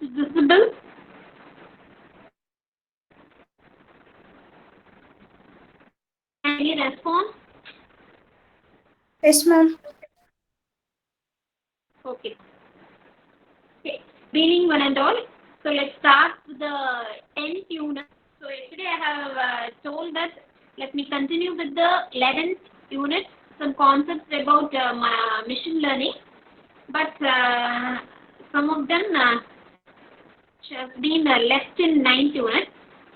it visible? Any response? Yes, ma'am. Okay. Okay. Meaning one and all. So let's start with the 10th unit. So yesterday I have told that let me continue with the 11th unit, some concepts about machine learning, but some of them have been left in 9th unit.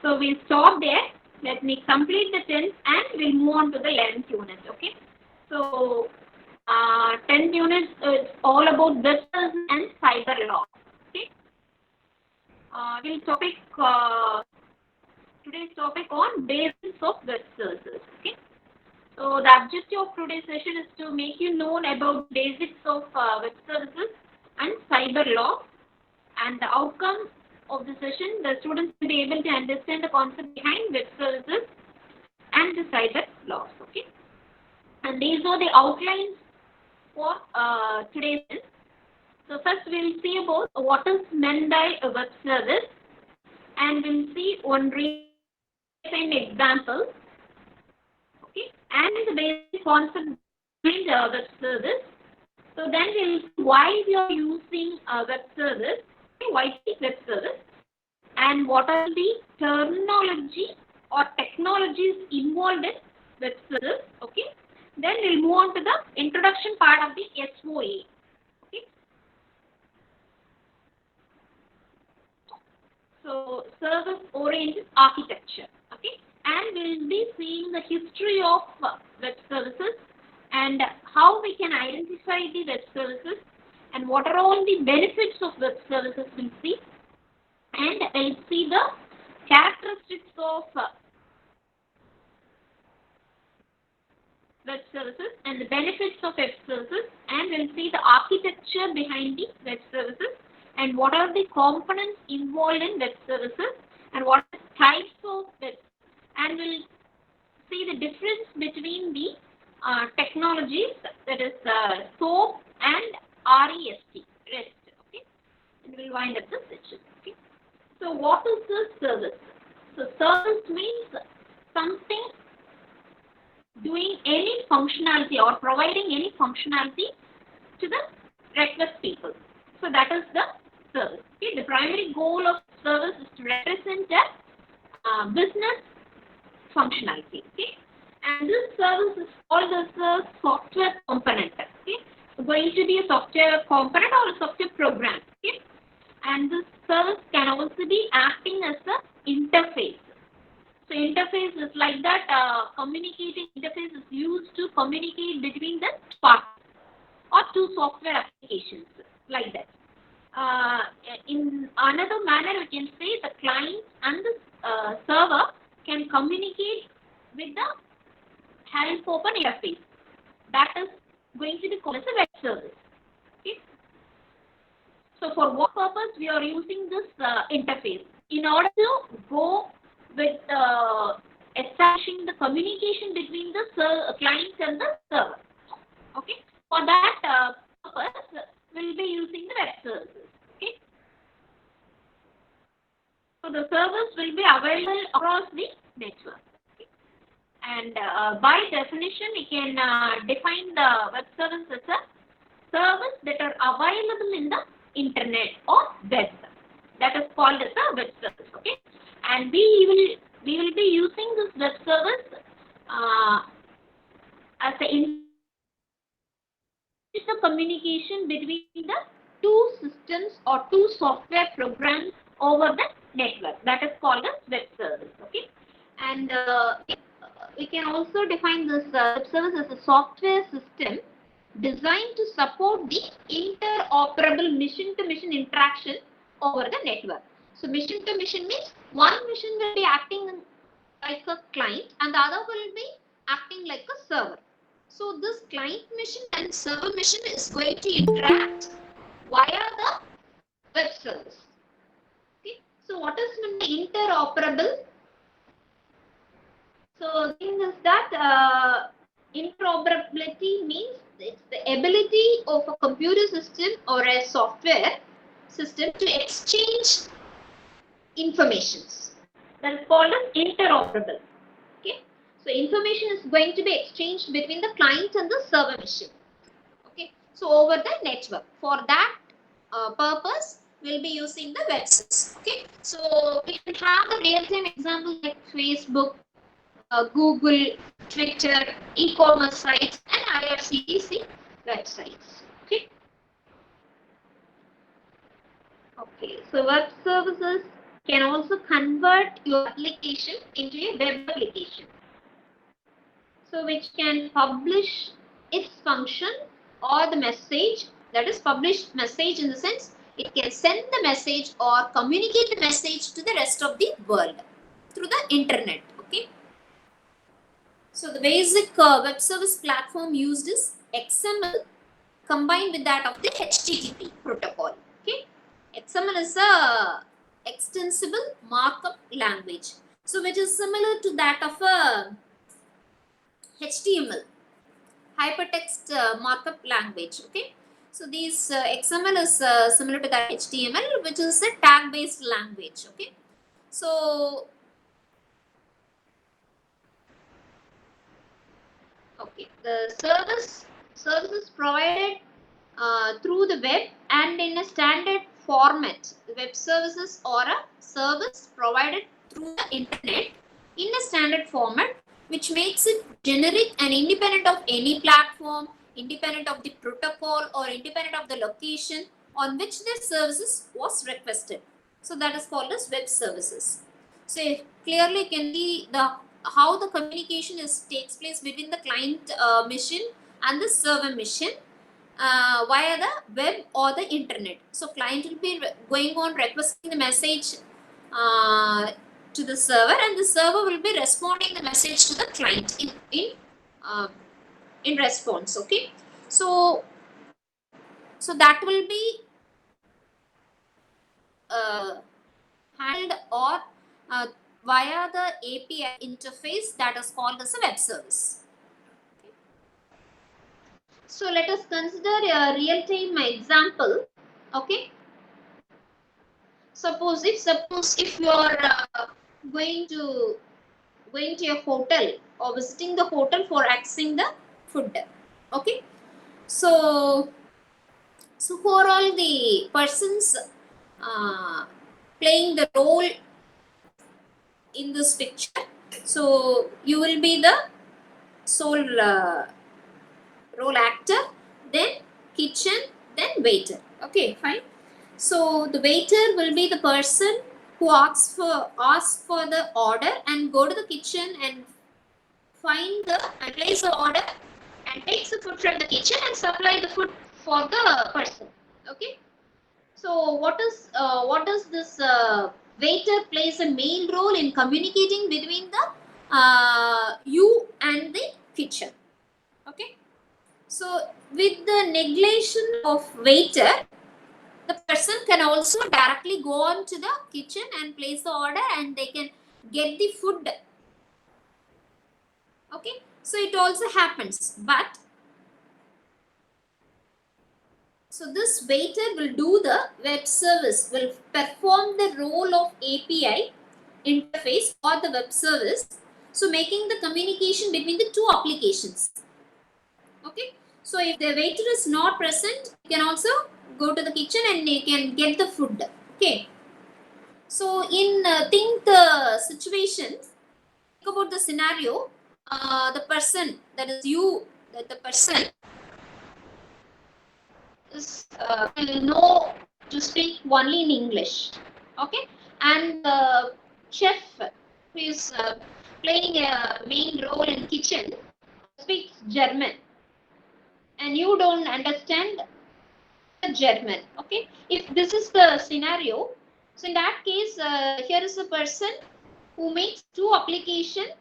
So we'll stop there. Let me complete the 10th and we'll move on to the 11th unit. Okay. So 10th unit is all about business and cyber law. Okay. We'll topic today's topic on basics of web services. Okay. So the objective of today's session is to make you know about basics of web services and cyber law, and the outcome of the session, the students will be able to understand the concept behind web services and the cyber laws. Okay. And these are the outlines for today's session. So first we'll see about what is meant by a web service, and we'll see one real-time example, okay, and the basic concept behind the web service. So then we'll see why we are using a web service, okay, why web service, and what are the terminology or technologies involved in web service. Okay. Then we'll move on to the introduction part of the SOA. Okay. So service-oriented architecture. Okay. And we'll be seeing the history of web services and how we can identify the web services and what are all the benefits of web services we'll see. And we'll see the characteristics of web services and the benefits of web services, and we'll see the architecture behind the web services and what are the components involved in web services and what are the types of web, and we'll see the difference between the technologies, that is SOAP and REST. Okay, and we'll wind up the session. Okay. So what is the service? So service means something doing any functionality or providing any functionality to the request people. So that is the service. Okay. The primary goal of service is to represent a business functionality. Okay. And this service is called as a software component. Okay. It's going to be a software component or a software program. Okay. And this service can also be acting as an interface. So interface is like that, communicating interface is used to communicate between the parties or two software applications, like that. In another manner, we can say the client and the server can communicate with the help of an interface. That is going to be called as a web service. Okay. So for what purpose we are using this interface? In order to go with establishing the communication between the client and the server. Okay. For that purpose, we'll be using the web services. Okay. So the service will be available across the network. Okay. And by definition, we can define the web service as a service that are available in the internet or web. That is called as a web service. Okay. And we will be using this web service as the communication between the two systems or two software programs over the network. That is called as web service. Okay. And we can also define this web service as a software system designed to support the interoperable mission-to-mission interaction over the network. So mission-to-mission means one mission will be acting like a client and the other will be acting like a server. So this client mission and server mission is going to interact via the web service. Okay. So what is meant by interoperable? So the thing is that interoperability means it's the ability of a computer system or a software system to exchange informations. That is called as interoperable. Okay, so information is going to be exchanged between the client and the server machine. Okay, so over the network. For that purpose, we'll be using the web service. Okay, so we can have the real-time example like Facebook, Google, Twitter, e-commerce sites, and IRCTC websites. Okay. Okay, so web services can also convert your application into a web application. So which can publish its function or the message, that is published message in the sense it can send the message or communicate the message to the rest of the world through the internet. Okay. So the basic web service platform used is XML combined with that of the HTTP protocol. Okay. XML is a extensible markup language, so which is similar to that of a HTML, hypertext markup language. Okay, so these XML is similar to that HTML, which is a tag based language. Okay, so the services provided through the web and in a standard format. The web services or a service provided through the internet in a standard format, which makes it generic and independent of any platform, independent of the protocol, or independent of the location on which the services was requested. So that is called as web services. So clearly you can see how the communication takes place between the client machine and the server machine via the web or the internet. So client will be going on requesting the message to the server, and the server will be responding the message to the client in response. Okay, so that will be handled or via the API interface that is called as a web service. Okay. So let us consider a real-time example. Okay. Suppose if you are going to a hotel or visiting the hotel for accessing the food. Okay. So who are all the persons playing the role in this picture? So you will be the sole role actor, then kitchen, then waiter. Okay, fine. So the waiter will be the person who asks for the order and go to the kitchen and place the order and takes the food from the kitchen and supply the food for the person. Okay. So what does this waiter plays a main role in communicating between the you and the kitchen. Okay. So with the neglection of waiter, the person can also directly go on to the kitchen and place the order, and they can get the food. Okay, so it also happens, but so this waiter will do the web service, will perform the role of API interface or the web service, so making the communication between the two applications. Okay, so if the waiter is not present, you can also go to the kitchen and you can get the food. Okay, so in think the situation, think about the scenario. The person, that is you, that the person is will know to speak only in English. Okay, and the chef who is playing a main role in kitchen speaks German, and you don't understand the German. Okay, if this is the scenario, so in that case, here is a person who makes two applications.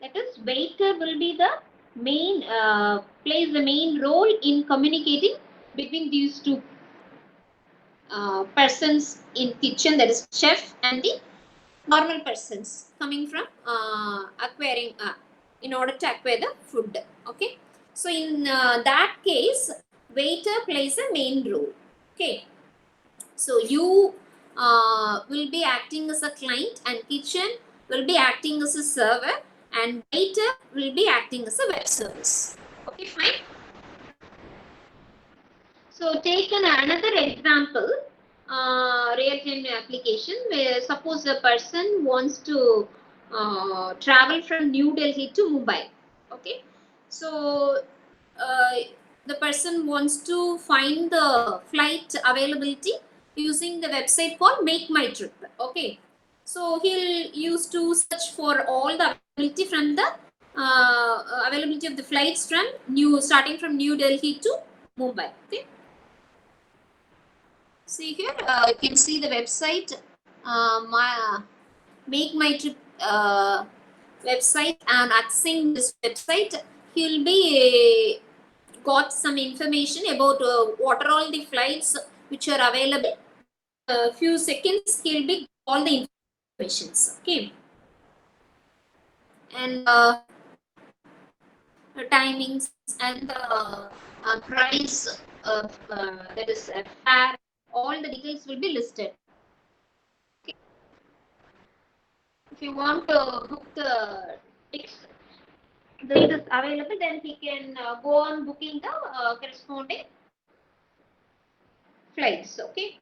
That is, waiter will be the main plays the main role in communicating between these two persons in kitchen, that is chef, and the normal persons coming from acquiring in order to acquire the food. Okay, so in that case, waiter plays a main role. Okay, so you will be acting as a client, and kitchen will be acting as a server, and waiter will be acting as a web service. Okay, fine. So take another example, real-time application where suppose a person wants to travel from New Delhi to Mumbai. Okay, so uh, the person wants to find the flight availability using the website called Make My Trip. Okay, so he'll use to search for all the availability from the availability of the flights from starting from New Delhi to Mumbai. Okay. See here, you can see the website, Make My Trip website, and accessing this website, he'll be got some information about what are all the flights which are available. A few seconds, he'll be all the informations. Okay, and the timings and the price of that is fare. All the details will be listed. If you want to book the tickets that is available, then he can go on booking the corresponding flights. Okay,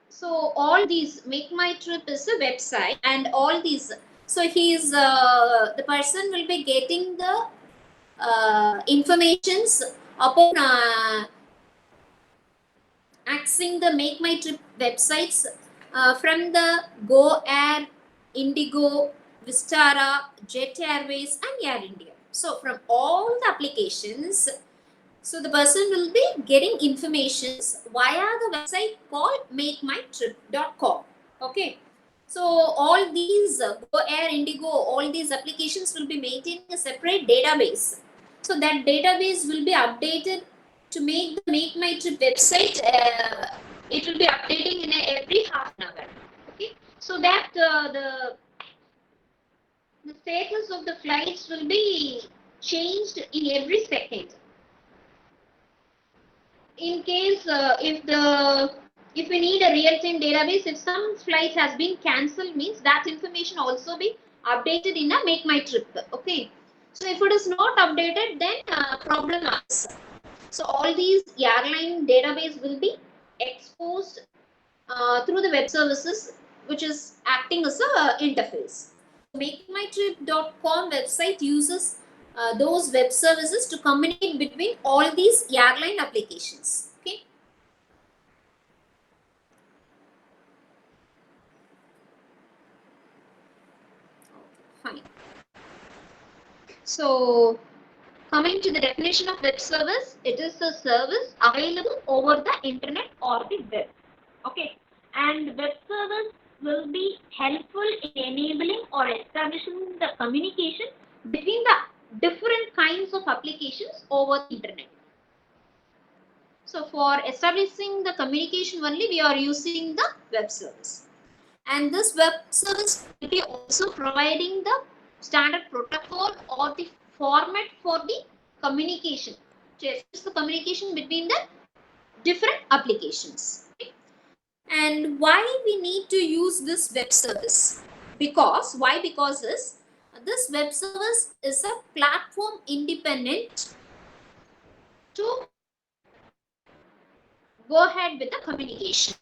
so all these Make My Trip is a website, and all these, so he's the person will be getting the informations upon accessing the Make My Trip websites from the Go Air, Indigo, Vistara, Jet Airways, and Air India. So from all the applications, so the person will be getting informations via the website called makemytrip.com. Okay. So all these Go Air, Indigo, all these applications will be maintaining a separate database. So that database will be updated to make the Make My Trip website. It will be updating in every half an hour. Okay. So that the status of the flights will be changed in every second. In case if we need a real-time database, if some flight has been cancelled, means that information also be updated in a Make My Trip. Okay, so if it is not updated, then problem arises. So all these airline database will be exposed through the web services, which is acting as a interface. MakeMyTrip.com website uses those web services to communicate between all these airline applications. Okay. Fine. So coming to the definition of web service, it is a service available over the internet or the web. Okay, and web service will be helpful in enabling or establishing the communication between the different kinds of applications over the internet. So for establishing the communication only, we are using the web service. And this web service will be also providing the standard protocol or the format for the communication, to establish the communication between the different applications. Okay? And why we need to use this web service? Because this web service is a platform independent to go ahead with the communication.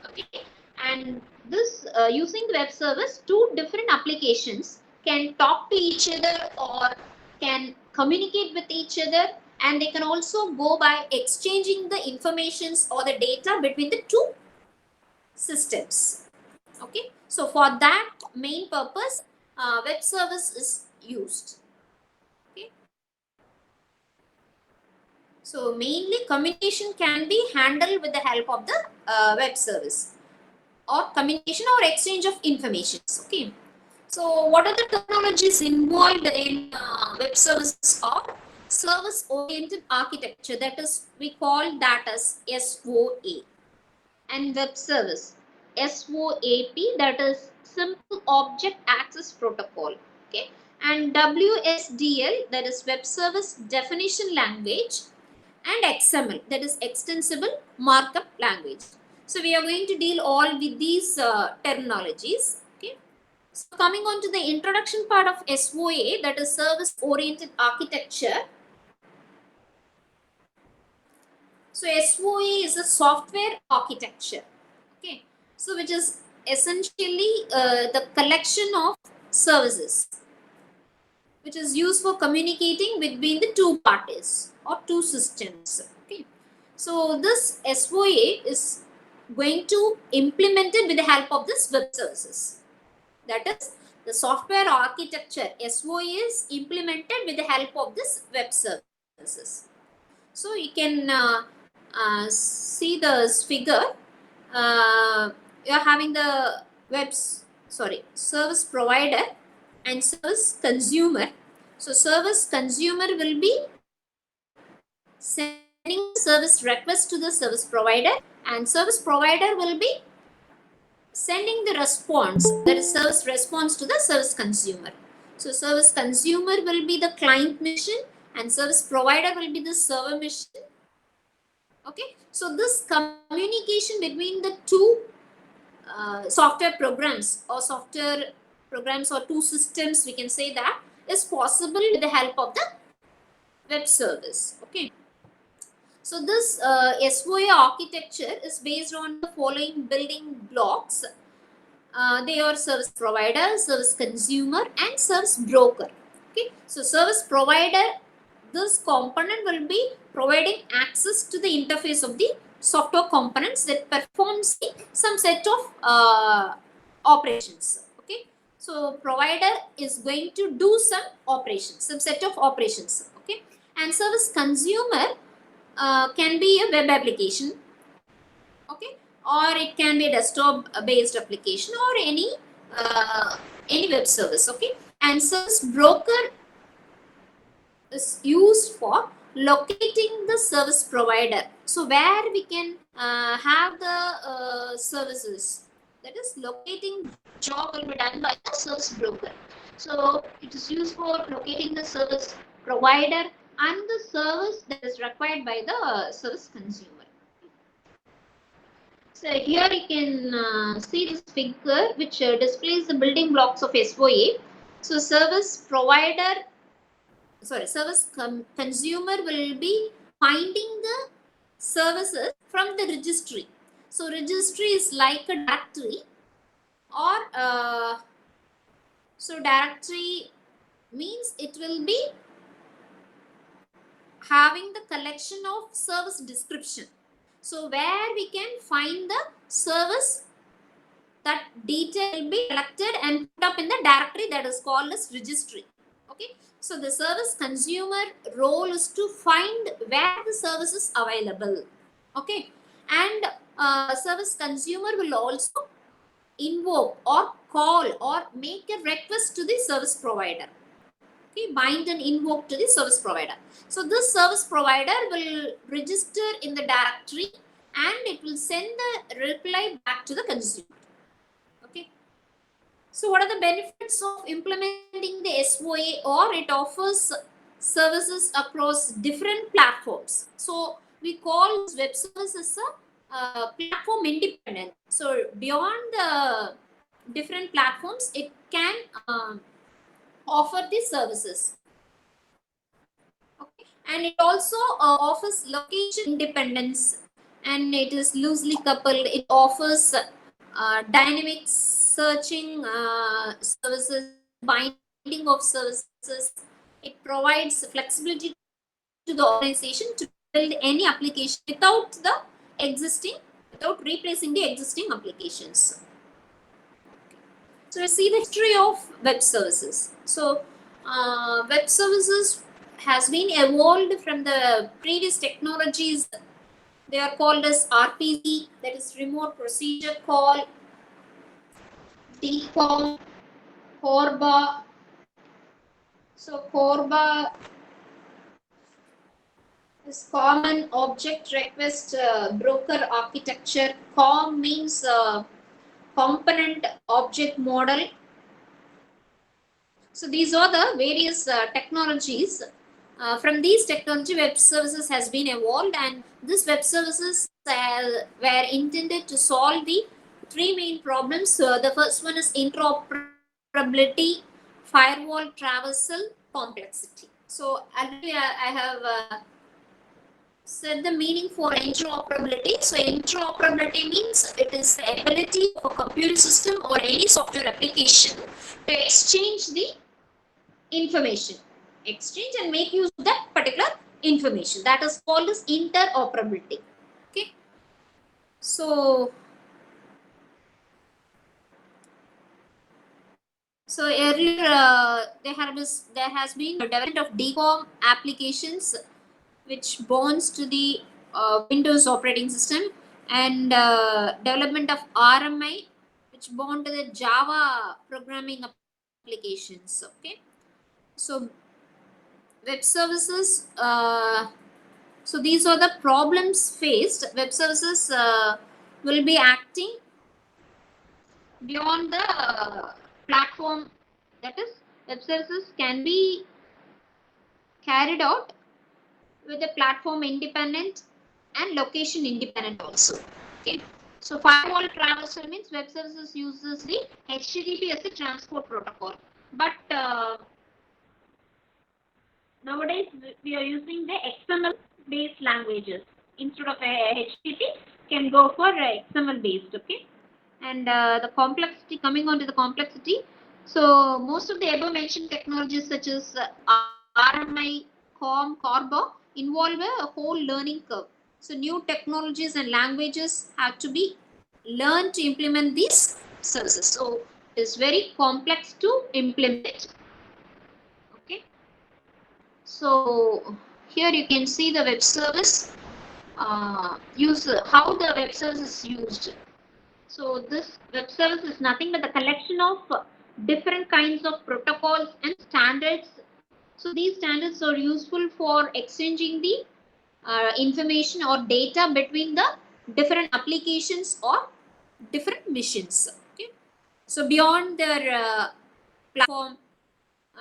Okay, and this using the web service, two different applications can talk to each other or can communicate with each other, and they can also go by exchanging the informations or the data between the two systems. Okay, so for that main purpose, web service is used. Okay, so mainly communication can be handled with the help of the web service, or communication or exchange of information. Okay, so what are the technologies involved in web services? Or service oriented architecture, that is, we call that as SOA. And web service, SOAP, that is simple object access protocol. Okay, and WSDL, that is Web Service Definition Language, and XML, that is Extensible Markup Language. So we are going to deal all with these terminologies. Okay. So coming on to the introduction part of SOA, that is Service Oriented Architecture. So SOA is a software architecture. Okay. So which is essentially the collection of services which is used for communicating between the two parties or two systems. Okay. So this SOA is going to implement it with the help of this web services. That is, the software architecture SOA is implemented with the help of this web services. So you can see this figure. You are having the service provider and service consumer. So service consumer will be sending service request to the service provider, and service provider will be sending the response, that is service response, to the service consumer. So service consumer will be the client machine and service provider will be the server machine. Okay, so this communication between the two software programs or two systems, we can say that, is possible with the help of the web service. Okay, so this SOA architecture is based on the following building blocks. They are service provider, service consumer, and service broker. Okay, so service provider, this component will be providing access to the interface of the software components that performs some set of operations. Okay, so provider is going to do some operations, some set of operations. Okay, and service consumer can be a web application. Okay, or it can be a desktop based application or any web service. Okay, and service broker is used for locating the service provider. So where we can have the services, that is locating job will be done by the service broker. So it is used for locating the service provider and the service that is required by the service consumer. So here you can see this figure which displays the building blocks of SOA. So service consumer will be finding the services from the registry. So registry is like a directory, or so directory means it will be having the collection of service description. So where we can find the service, that detail will be collected and put up in the directory that is called as registry. Okay, so the service consumer role is to find where the service is available. Okay, and service consumer will also invoke or call or make a request to the service provider. Okay, bind and invoke to the service provider. So this service provider will register in the directory and it will send the reply back to the consumer. Okay. So what are the benefits of implementing the SOA? Or it offers services across different platforms. So we call web services a platform independent. So beyond the different platforms, it can offer the services. Okay. And it also offers location independence, and it is loosely coupled. It offers dynamic searching services, binding of services. It provides flexibility to the organization to build any application without replacing the existing applications. So we see the history of web services. So web services has been evolved from the previous technologies. They are called as RPC, that is remote procedure call, DCOM, CORBA. So CORBA is Common Object Request Broker Architecture. COM means Component Object Model. So these are the various technologies. From these technology, web services has been evolved, and these web services were intended to solve the three main problems. The first one is interoperability, firewall traversal, complexity. So already I have said the meaning for interoperability. So interoperability means it is the ability of a computer system or any software application to exchange the information, exchange and make use of that particular information. That is called as interoperability. Okay. So earlier there has been a development of DCOM applications which bonds to the Windows operating system, and development of RMI which bond to the Java programming applications. Okay. So web services, so these are the problems faced. Web services will be acting beyond the platform, that is web services can be carried out with the platform independent and location independent also. Okay. So firewall traversal means web services uses the HTTP as a transport protocol, but nowadays we are using the XML based languages instead of HTTP. Can go for XML based. Okay. And the complexity, coming on to the complexity, so most of the above mentioned technologies such as RMI, COM, CORBO involve a whole learning curve. So new technologies and languages have to be learned to implement these services. So it is very complex to implement. Okay. So here you can see the web service how the web service is used. So this web service is nothing but the collection of different kinds of protocols and standards. So these standards are useful for exchanging the information or data between the different applications or different missions. Okay. So beyond their platform,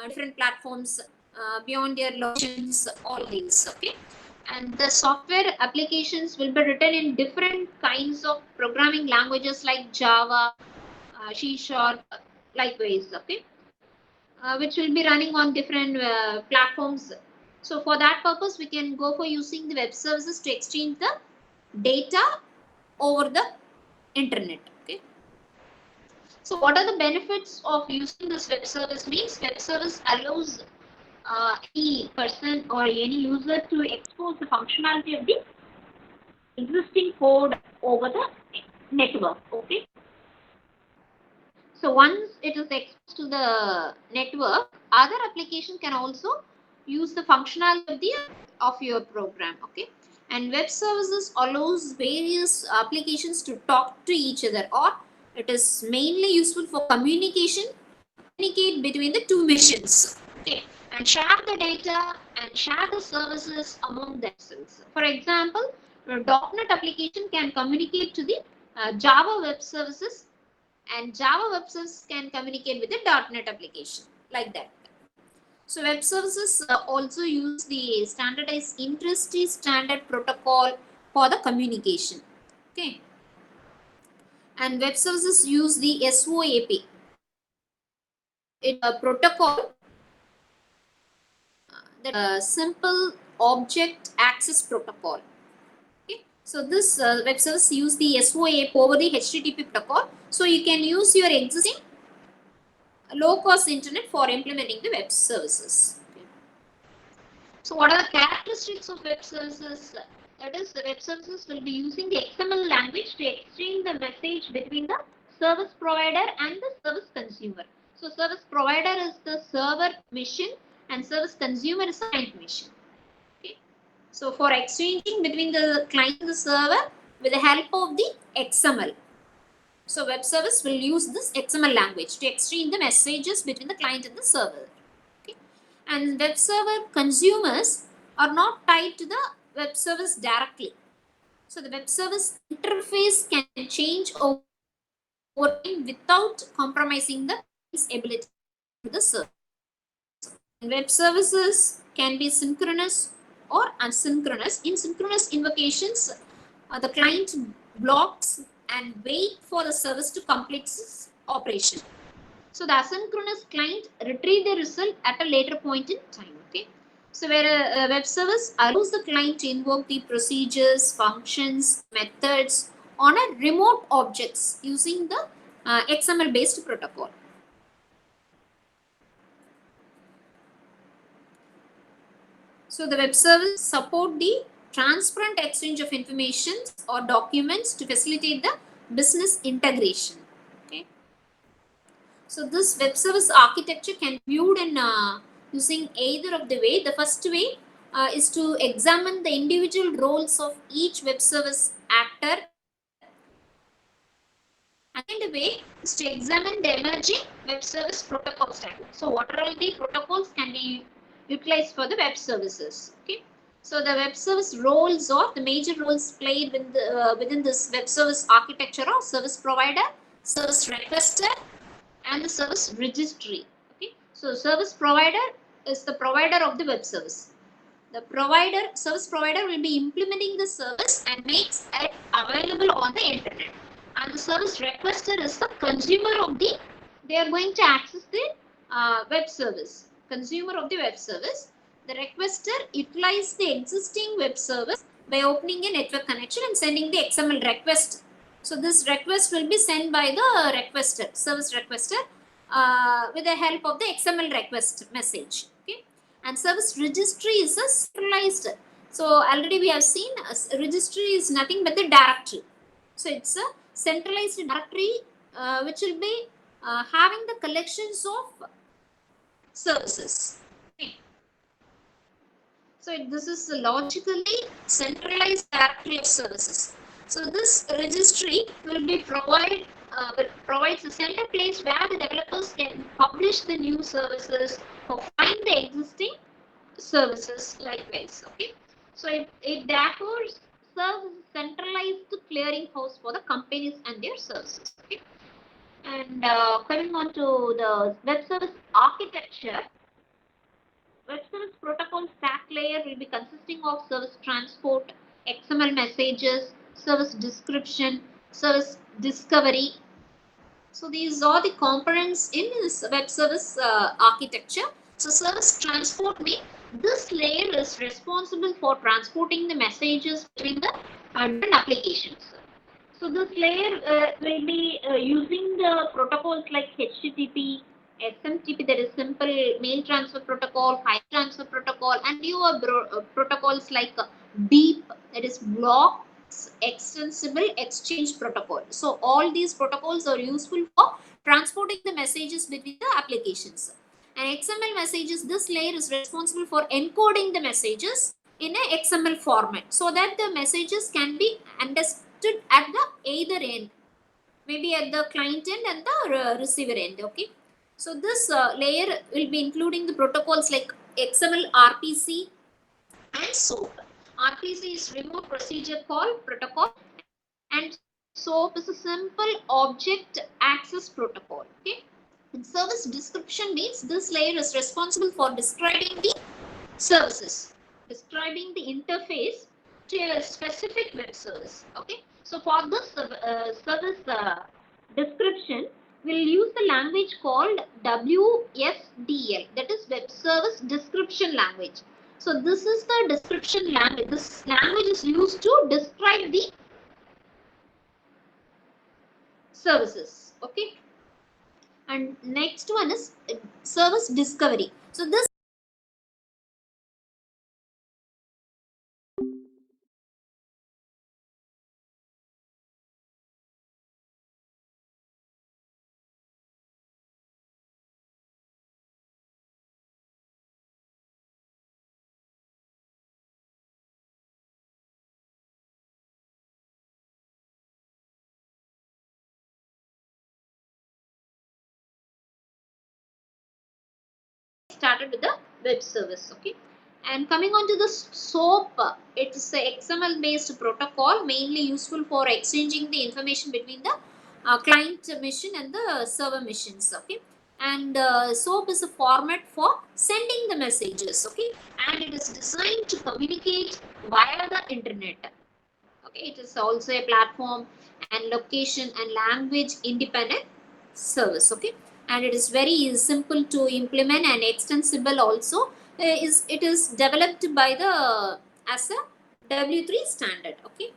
different platforms, beyond their locations, all these. Okay. And the software applications will be written in different kinds of programming languages like Java, C Sharp, likewise. Okay. Which will be running on different platforms. So for that purpose, we can go for using the web services to exchange the data over the internet. Okay. So what are the benefits of using this web service? Means web service allows any person or any user to expose the functionality of the existing code over the network. Okay. So once it is exposed to the network, other application can also use the functionality of your program. Okay. And web services allows various applications to talk to each other, or it is mainly useful for communication, communicate between the two machines. Okay. And share the data and share the services among themselves. For example, a .NET application can communicate to the Java web services, and Java web services can communicate with the .NET application, like that. So web services also use the standardized industry standard protocol for the communication. Okay. And web services use the SOAP. It's a protocol, that simple object access protocol. Okay. So this web service use the SOAP over the HTTP protocol. So you can use your existing low cost internet for implementing the web services. Okay. So what are the characteristics of web services? That is, the web services will be using the XML language to exchange the message between the service provider and the service consumer. So service provider is the server machine and service consumer is the client machine. Okay. So for exchanging between the client and the server with the help of the XML. So web service will use this XML language to exchange the messages between the client and the server. Okay. And web server consumers are not tied to the web service directly. So the web service interface can change over time without compromising the ability to the server. Web services can be synchronous or asynchronous. In synchronous invocations, the client blocks and wait for the service to complete its operation. So the asynchronous client retrieve the result at a later point in time. Okay. So where a web service allows the client to invoke the procedures, functions, methods on a remote objects using the XML based protocol. So the web service support the transparent exchange of information or documents to facilitate the business integration. Okay. So this web service architecture can be viewed in using either of the way. The first way is to examine the individual roles of each web service actor. And the way is to examine the emerging web service protocol stack. So what are all the protocols can be utilized for the web services? Okay. So the web service roles or the major roles played within this web service architecture are service provider, service requester, and the service registry. Okay. So service provider is the provider of the web service. The service provider will be implementing the service and makes it available on the internet. And the service requester is the consumer of the, they are going to access the web service. Consumer of the web service. The requester utilizes the existing web service by opening a network connection and sending the XML request. So this request will be sent by the requester, service requester, with the help of the XML request message. Okay. And service registry is a centralized. So already we have seen registry is nothing but the directory. So it's a centralized directory which will be having the collections of services. Okay. So this is a logically centralized directory of services. So this registry will be provides a center place where the developers can publish the new services or find the existing services likewise. Okay. So it therefore serves as a centralized clearinghouse for the companies and their services. Okay. And coming on to the web service architecture, web service protocol stack layer will be consisting of service transport, XML messages, service description, service discovery. So these are the components in this web service architecture. So service transport means this layer is responsible for transporting the messages between the different applications. So this layer will be using the protocols like HTTP, SMTP, that is simple mail transfer protocol, file transfer protocol, and newer protocols like BEEP, that is block extensible exchange protocol. So all these protocols are useful for transporting the messages between the applications. And XML messages, this layer is responsible for encoding the messages in a XML format so that the messages can be understood at the either end, maybe at the client end and the receiver end. Okay. So this layer will be including the protocols like XML RPC and SOAP. RPC is remote procedure call protocol, and SOAP is a simple object access protocol. Okay. And service description means this layer is responsible for describing the services, describing the interface to a specific web service. Okay. So for this service description, we'll use the language called WSDL, that is Web Service Description Language. So this is the description language. This language is used to describe the services. Okay. And next one is service discovery. So this started with the web service. Okay. And coming on to the SOAP, it's a XML based protocol mainly useful for exchanging the information between the client machine and the server machines. Okay. and SOAP is a format for sending the messages, okay, and it is designed to communicate via the internet. Okay, it is also a platform and location and language independent service, okay, and it is very simple to implement and extensible also. It is developed by the as a W3 standard, okay.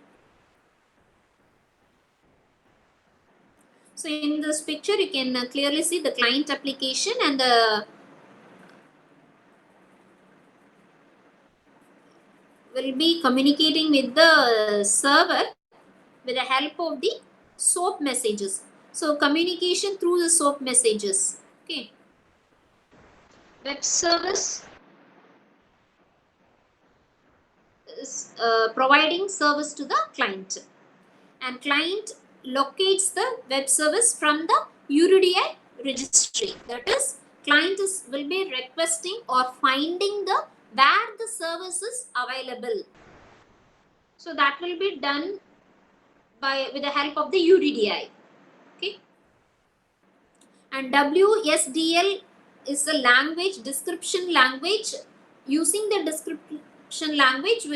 So in this picture you can clearly see the client application and the will be communicating with the server with the help of the SOAP messages. So communication through the SOAP messages, okay. Web service is providing service to the client, and client locates the web service from the UDI registry. That is, client will be requesting or finding the where the service is available. So that will be done by with the help of the UDI, okay. And WSDL is the language description language. Using the description language,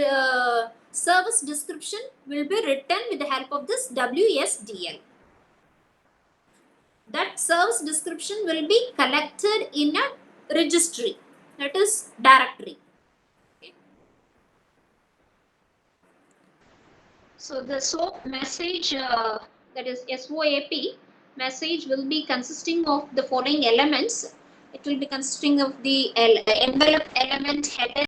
service description will be written with the help of this WSDL. That service description will be collected in a registry, that is directory. Okay. So the SOAP message, that is SOAP message, will be consisting of the following elements. It will be consisting of the envelope element, header